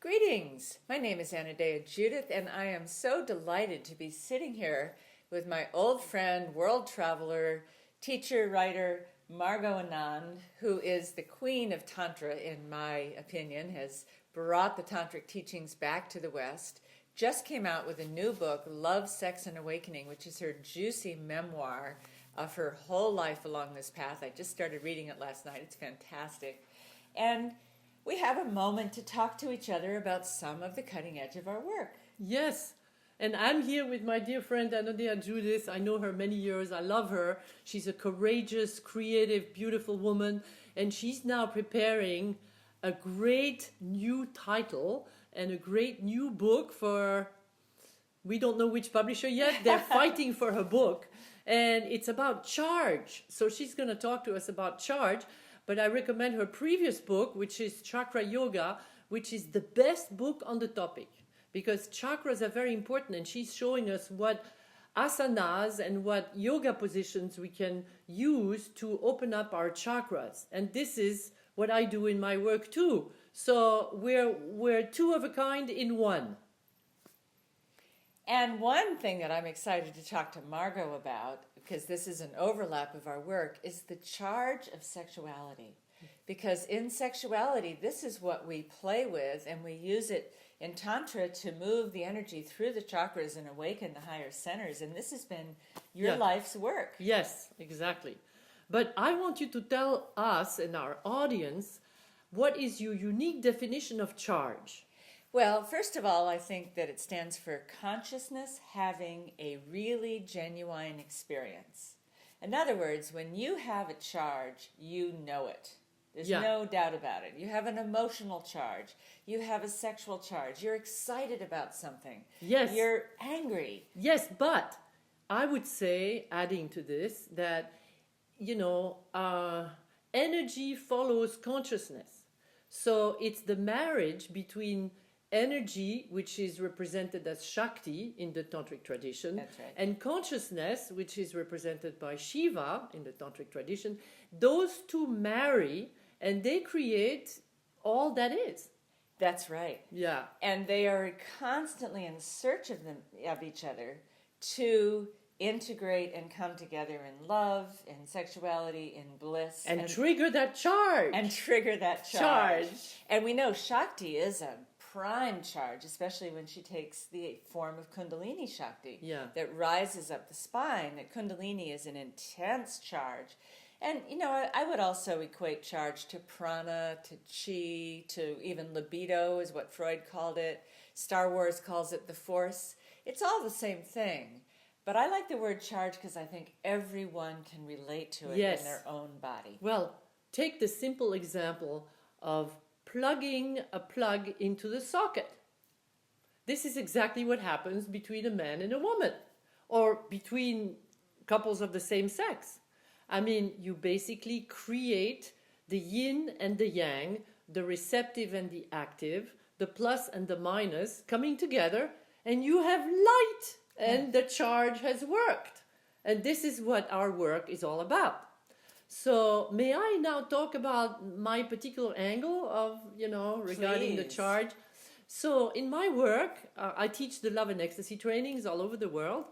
Greetings! My name is Anodea Judith, and I am so delighted to be sitting here with my old friend, world traveler, teacher, writer, Margot Anand, who is the queen of Tantra, in my opinion, has brought the Tantric teachings back to the West, just came out with a new book, Love, Sex, and Awakening, which is her juicy memoir of her whole life along this path. I just started reading it last night. It's fantastic. And we have a moment to talk to each other about some of the cutting edge of our work. Yes, and I'm here with my dear friend Anodea Judith. I know her many years. I love her. She's a courageous, creative, beautiful woman, and she's now preparing a great new title and a great new book for, we don't know which publisher yet. They're fighting for her book, and it's about charge. So she's going to talk to us about charge. But I recommend her previous book, which is Chakra Yoga, which is the best book on the topic, because chakras are very important, and she's showing us what asanas and what yoga positions we can use to open up our chakras. And this is what I do in my work too. So we're two of a kind in one. And one thing that I'm excited to talk to Margot about, because this is an overlap of our work, is the charge of sexuality. Because in sexuality, this is what we play with, and we use it in Tantra to move the energy through the chakras and awaken the higher centers. And this has been your life's work. Yes, exactly. But I want you to tell us and our audience, what is your unique definition of charge? Well, first of all, I think that it stands for consciousness having a really genuine experience. In other words, when you have a charge, you know it. There's no doubt about it. You have an emotional charge. You have a sexual charge. You're excited about something. Yes. You're angry. Yes, but I would say, adding to this, that, energy follows consciousness. So it's the marriage between energy, which is represented as Shakti in the Tantric tradition, That's right, and consciousness, which is represented by Shiva in the Tantric tradition. Those two marry, and they create all that is. That's right. Yeah. And they are constantly in search of each other to integrate and come together in love, in sexuality, in bliss. And trigger that charge. And trigger that charge. And we know Shakti is a prime charge, especially when she takes the form of Kundalini Shakti, that rises up the spine. That Kundalini is an intense charge. And, I would also equate charge to prana, to chi, to even libido is what Freud called it. Star Wars calls it the force. It's all the same thing. But I like the word charge because I think everyone can relate to it in their own body. Well, take the simple example of plugging a plug into the socket. This is exactly what happens between a man and a woman, or between couples of the same sex. I mean, you basically create the yin and the yang, the receptive and the active, the plus and the minus coming together, and you have light, and the charge has worked. And this is what our work is all about. So may I now talk about my particular angle of, regarding the charge? So in my work, I teach the love and ecstasy trainings all over the world.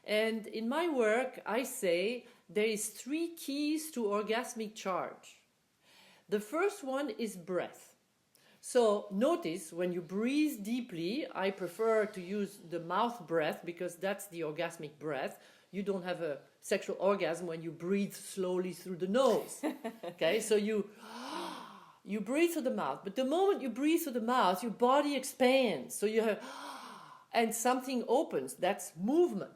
And in my work, I say there is 3 keys to orgasmic charge. The first one is breath. So notice when you breathe deeply, I prefer to use the mouth breath because that's the orgasmic breath. You don't have a sexual orgasm when you breathe slowly through the nose. Okay, so you breathe through the mouth. But the moment you breathe through the mouth, your body expands. So you have, and something opens. That's movement.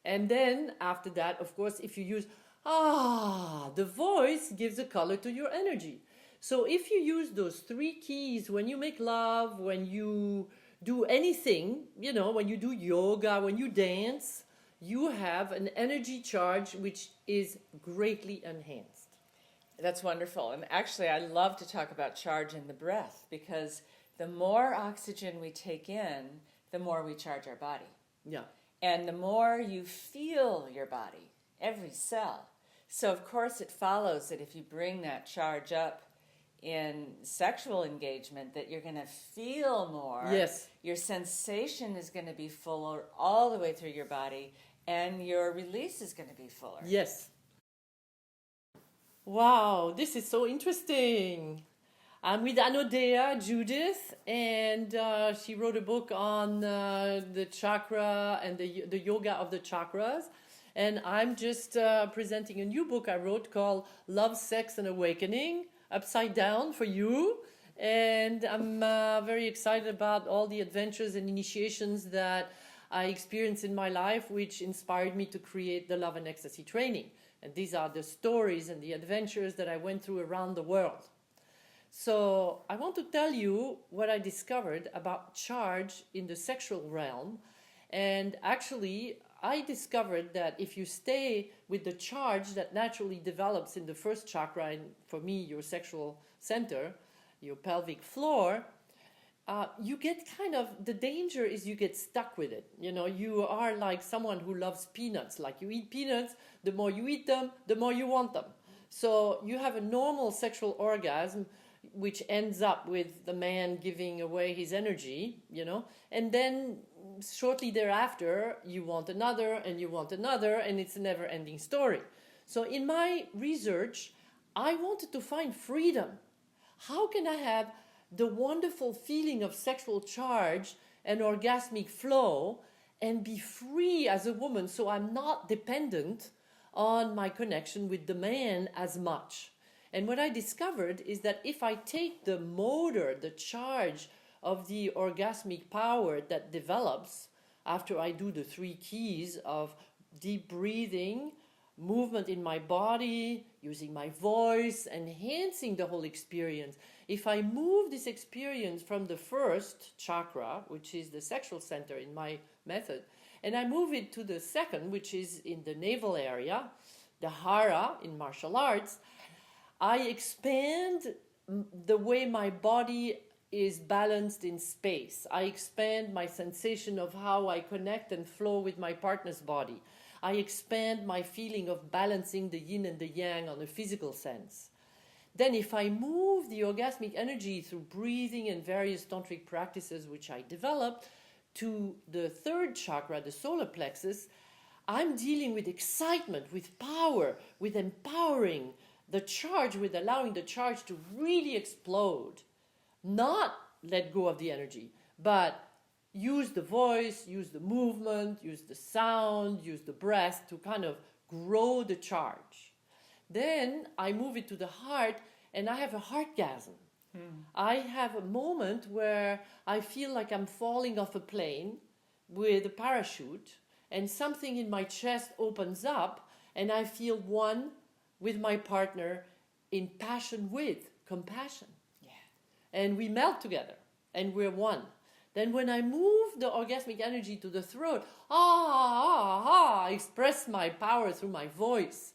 And then after that, of course, if you use, the voice gives a color to your energy. So if you use those 3 keys when you make love, when you do anything, when you do yoga, when you dance, you have an energy charge which is greatly enhanced. That's wonderful. And actually, I love to talk about charge in the breath, because the more oxygen we take in, the more we charge our body. Yeah. And the more you feel your body, every cell. So, of course, it follows that if you bring that charge up in sexual engagement that you're going to feel more. Yes. Your sensation is going to be fuller all the way through your body, and your release is going to be fuller. Yes. Wow, this is so interesting. I'm with Anodea Judith, and she wrote a book on the chakra and the yoga of the chakras. And I'm just presenting a new book I wrote called Love, Sex, and Awakening, upside down for you. And I'm very excited about all the adventures and initiations that I experienced in my life, which inspired me to create the Love and Ecstasy training. And these are the stories and the adventures that I went through around the world. So I want to tell you what I discovered about charge in the sexual realm. And actually, I discovered that if you stay with the charge that naturally develops in the first chakra, and for me, your sexual center, your pelvic floor, you get kind of, the danger is you get stuck with it. You know, you are like someone who loves peanuts. Like you eat peanuts, the more you eat them, the more you want them. So you have a normal sexual orgasm, which ends up with the man giving away his energy, you know, and then shortly thereafter, you want another, and you want another, and it's a never-ending story. So in my research, I wanted to find freedom. How can I have the wonderful feeling of sexual charge and orgasmic flow and be free as a woman so I'm not dependent on my connection with the man as much? And what I discovered is that if I take the motor, the charge of the orgasmic power that develops after I do the 3 keys of deep breathing, movement in my body, using my voice, enhancing the whole experience. If I move this experience from the first chakra, which is the sexual center in my method, and I move it to the second, which is in the navel area, the hara in martial arts, I expand the way my body is balanced in space. I expand my sensation of how I connect and flow with my partner's body. I expand my feeling of balancing the yin and the yang on a physical sense. Then if I move the orgasmic energy through breathing and various tantric practices which I developed to the third chakra, the solar plexus, I'm dealing with excitement, with power, with empowering the charge, with allowing the charge to really explode. Not let go of the energy, but use the voice, use the movement, use the sound, use the breath to kind of grow the charge. Then I move it to the heart and I have a heartgasm. I have a moment where I feel like I'm falling off a plane with a parachute and something in my chest opens up and I feel one with my partner in passion with compassion. Yeah. And we melt together and we're one. Then when I move the orgasmic energy to the throat, I express my power through my voice.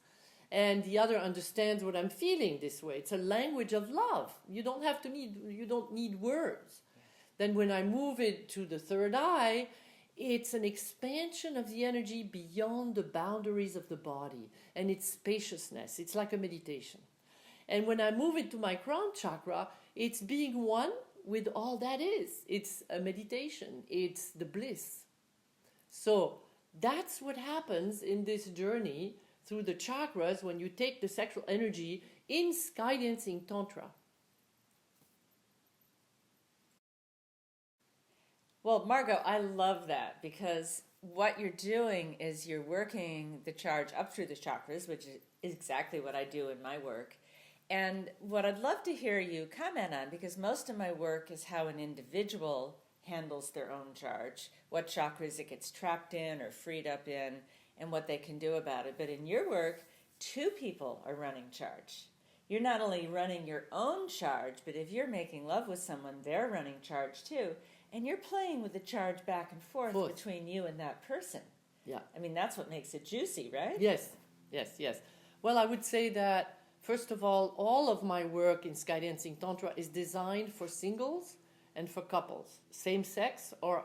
And the other understands what I'm feeling this way. It's a language of love. You don't need words. Yeah. Then when I move it to the third eye, it's an expansion of the energy beyond the boundaries of the body and its spaciousness. It's like a meditation. And when I move it to my crown chakra, it's being one with all that is. It's a meditation. It's the bliss. So that's what happens in this journey through the chakras when you take the sexual energy in sky dancing tantra. Well, Margot, I love that because what you're doing is you're working the charge up through the chakras, which is exactly what I do in my work. And what I'd love to hear you comment on, because most of my work is how an individual handles their own charge, what chakras it gets trapped in or freed up in, and what they can do about it. But in your work, 2 people are running charge. You're not only running your own charge, but if you're making love with someone, they're running charge too. And you're playing with the charge back and forth between you and that person. Yeah. I mean, that's what makes it juicy, right? Yes. Well, I would say that, first of all of my work in Sky Dancing Tantra is designed for singles and for couples, same sex or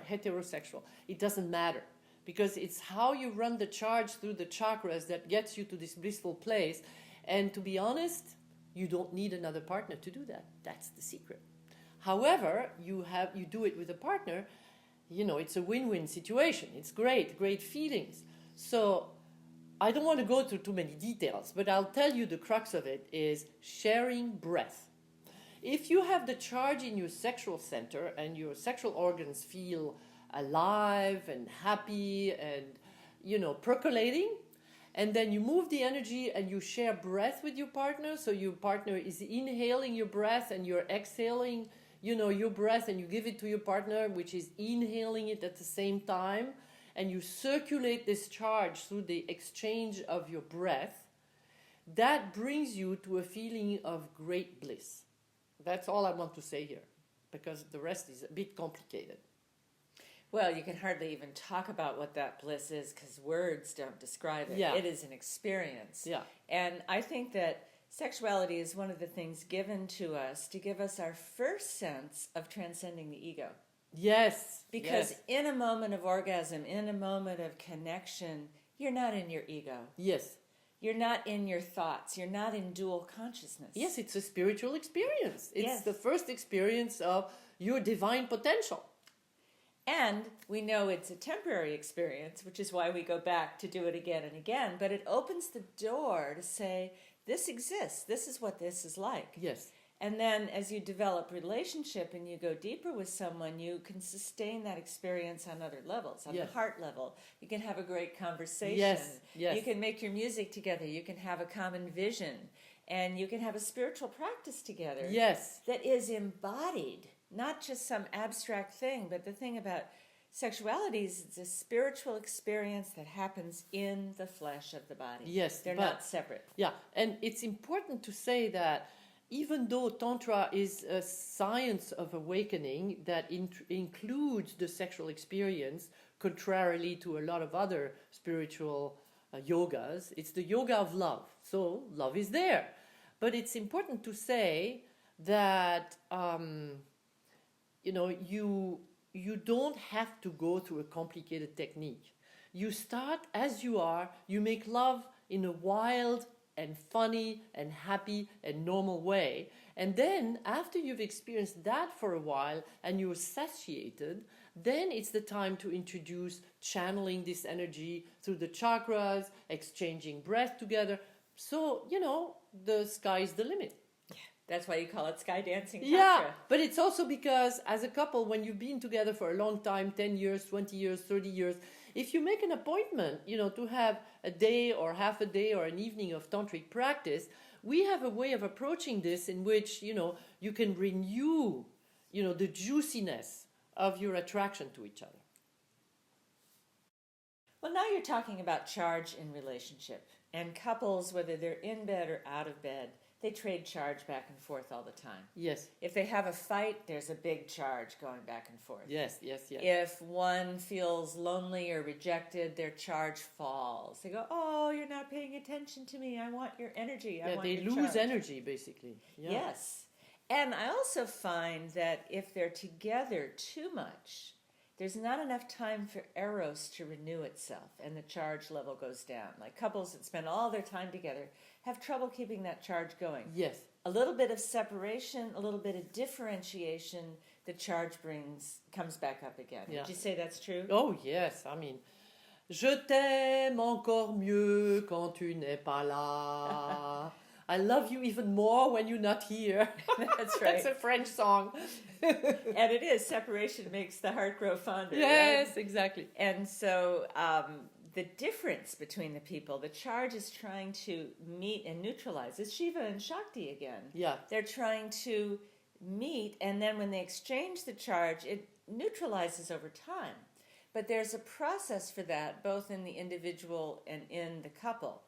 heterosexual. It doesn't matter, because it's how you run the charge through the chakras that gets you to this blissful place. And to be honest, You don't need another partner to do that. That's the secret. However, you do it with a partner, it's a win-win situation. It's great feelings. So I don't want to go through too many details, but I'll tell you the crux of it is sharing breath. If you have the charge in your sexual center and your sexual organs feel alive and happy and, percolating, and then you move the energy and you share breath with your partner, so your partner is inhaling your breath and you're exhaling, your breath, and you give it to your partner, which is inhaling it at the same time, and you circulate this charge through the exchange of your breath, that brings you to a feeling of great bliss. That's all I want to say here, because the rest is a bit complicated. Well, you can hardly even talk about what that bliss is because words don't describe it. Yeah. It is an experience. Yeah. And I think that sexuality is one of the things given to us to give us our first sense of transcending the ego. Yes. Because yes. in a moment of orgasm, in a moment of connection, you're not in your ego. Yes. You're not in your thoughts. You're not in dual consciousness. Yes, it's a spiritual experience. It's Yes. the first experience of your divine potential. And we know it's a temporary experience, which is why we go back to do it again and again. But it opens the door to say, this exists. This is what this is like. Yes. And then as you develop relationship and you go deeper with someone, you can sustain that experience on other levels, on Yes. the heart level. You can have a great conversation. Yes, yes. You can make your music together. You can have a common vision. And you can have a spiritual practice together. Yes. That is embodied, not just some abstract thing, but the thing about sexuality is it's a spiritual experience that happens in the flesh of the body. Yes, They're but- not separate. Yeah, and it's important to say that even though Tantra is a science of awakening that includes the sexual experience, contrarily to a lot of other spiritual yogas, it's the yoga of love. So love is there. But it's important to say that, you don't have to go through a complicated technique. You start as you are, you make love in a wild and funny and happy and normal way. And then after you've experienced that for a while and you're satiated, then it's the time to introduce channeling this energy through the chakras, exchanging breath together. So, the sky's the limit. That's why you call it sky dancing tantra. Yeah, but it's also because as a couple, when you've been together for a long time, 10 years, 20 years, 30 years, if you make an appointment, to have a day or half a day or an evening of tantric practice, we have a way of approaching this in which, you can renew, the juiciness of your attraction to each other. Well, now you're talking about charge in relationship. And couples, whether they're in bed or out of bed, they trade charge back and forth all the time. Yes. If they have a fight, there's a big charge going back and forth. Yes. If one feels lonely or rejected, their charge falls. They go, oh, you're not paying attention to me. I want your energy. I want they your lose charge." energy, basically. Yeah. Yes. And I also find that if they're together too much, there's not enough time for eros to renew itself, and the charge level goes down. Like couples that spend all their time together have trouble keeping that charge going. Yes. A little bit of separation, a little bit of differentiation, the charge comes back up again. Yeah. Would you say that's true? Oh, yes. I mean, je t'aime encore mieux quand tu n'es pas là. I love you even more when you're not here. That's right. That's a French song. And it is. Separation makes the heart grow fonder. Yes, right? exactly. And so the difference between the people, the charge is trying to meet and neutralize. It's Shiva and Shakti again. Yeah. They're trying to meet, and then when they exchange the charge, it neutralizes over time. But there's a process for that, both in the individual and in the couple.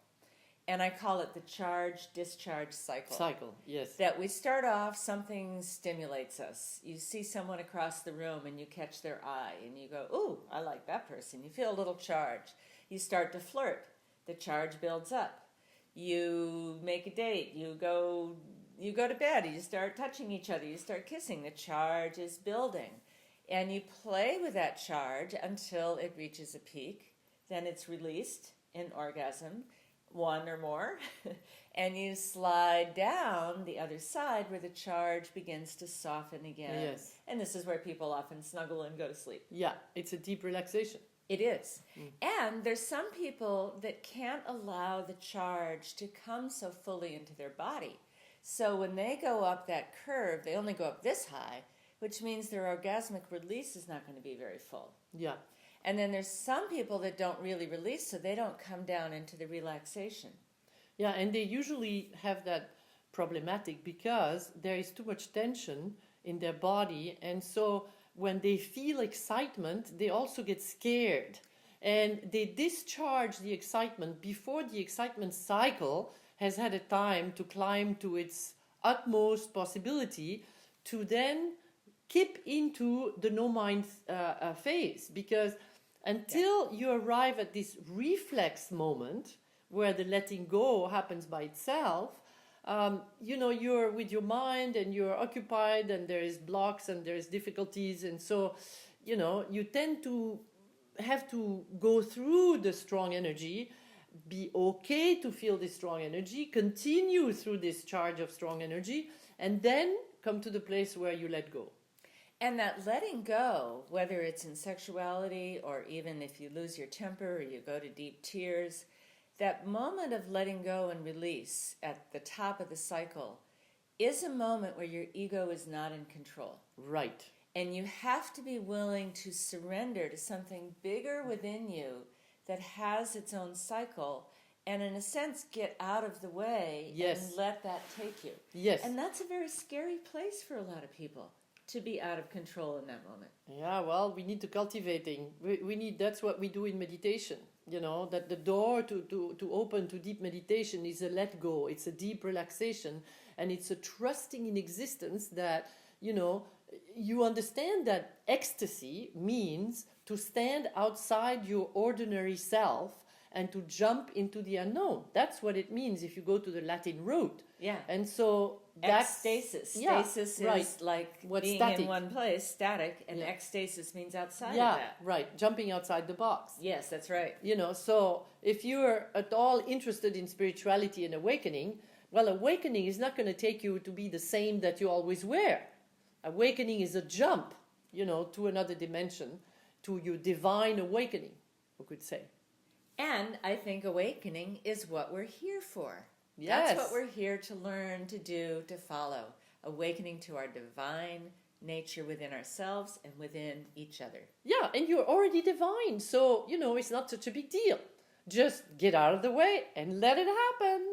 And I call it the charge-discharge cycle. Yes. That we start off, something stimulates us. You see someone across the room and you catch their eye and you go, ooh, I like that person. You feel a little charge. You start to flirt. The charge builds up. You make a date. You go to bed. You start touching each other. You start kissing. The charge is building. And you play with that charge until it reaches a peak. Then it's released in orgasm. one or more, and you slide down the other side where the charge begins to soften again. Yes. And this is where people often snuggle and go to sleep. Yeah, it's a deep relaxation. It is. And there's some people that can't allow the charge to come so fully into their body. So when they go up that curve, they only go up this high, which means their orgasmic release is not going to be very full. Yeah. And then there's some people that don't really release, so they don't come down into the relaxation. Yeah, and they usually have that problematic because there is too much tension in their body, and so when they feel excitement, they also get scared. And they discharge the excitement before the excitement cycle has had a time to climb to its utmost possibility to then keep into the no-mind phase. Because until you arrive at this reflex moment where the letting go happens by itself, you're with your mind and you're occupied and there is blocks and there's difficulties. And so, you tend to have to go through the strong energy, be okay to feel this strong energy, continue through this charge of strong energy, and then come to the place where you let go. And that letting go, whether it's in sexuality or even if you lose your temper or you go to deep tears, that moment of letting go and release at the top of the cycle is a moment where your ego is not in control. Right. And you have to be willing to surrender to something bigger within you that has its own cycle and, in a sense, get out of the way and let that take you. Yes. And that's a very scary place for a lot of people, to be out of control in that moment. Yeah, well, we need to cultivating. We need, that's what we do in meditation. That the door to open to deep meditation is a let go. It's a deep relaxation. And it's a trusting in existence that, you understand that ecstasy means to stand outside your ordinary self and to jump into the unknown. That's what it means if you go to the Latin root. Yeah. And so that's Ecstasis. Yeah, Stasis right. is like What's being static? in one place, static, and Yeah. ecstasis means outside yeah, of that. right. Jumping outside the box. Yes, that's right. So if you're at all interested in spirituality and awakening, well, awakening is not going to take you to be the same that you always were. Awakening is a jump, to another dimension, to your divine awakening, we could say. And I think awakening is what we're here for. Yes. That's what we're here to learn, to do, to follow. Awakening to our divine nature within ourselves and within each other. Yeah, and you're already divine, so, it's not such a big deal. Just get out of the way and let it happen.